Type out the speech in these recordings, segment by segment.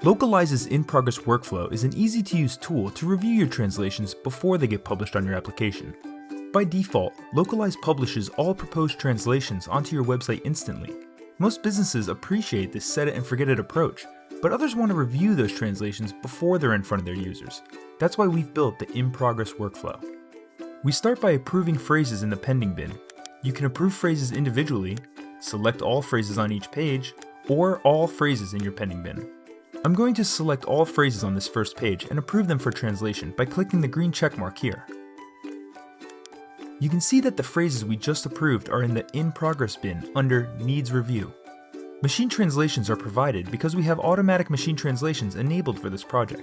Localize's in-progress workflow is an easy-to-use tool to review your translations before they get published on your application. By default, Localize publishes all proposed translations onto your website instantly. Most businesses appreciate this set-it-and-forget-it approach, but others want to review those translations before they're in front of their users. That's why we've built the in-progress workflow. We start by approving phrases in the pending bin. You can approve phrases individually, select all phrases on each page, or all phrases in your pending bin. I'm going to select all phrases on this first page and approve them for translation by clicking the green check mark here. You can see that the phrases we just approved are in the In Progress bin under Needs Review. Machine translations are provided because we have automatic machine translations enabled for this project.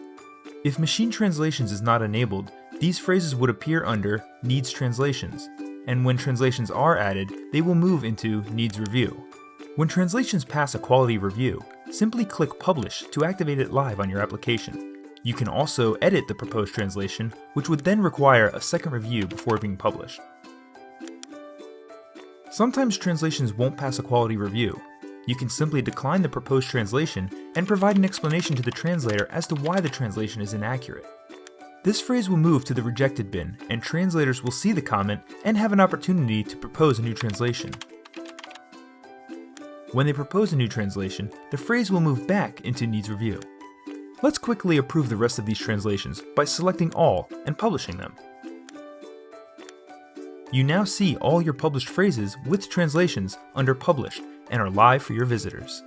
If machine translations is not enabled, these phrases would appear under Needs Translations, and when translations are added, they will move into Needs Review. When translations pass a quality review, simply click Publish to activate it live on your application. You can also edit the proposed translation, which would then require a second review before being published. Sometimes translations won't pass a quality review. You can simply decline the proposed translation and provide an explanation to the translator as to why the translation is inaccurate. This phrase will move to the rejected bin, and translators will see the comment and have an opportunity to propose a new translation. When they propose a new translation, the phrase will move back into Needs Review. Let's quickly approve the rest of these translations by selecting all and publishing them. You now see all your published phrases with translations under Published and are live for your visitors.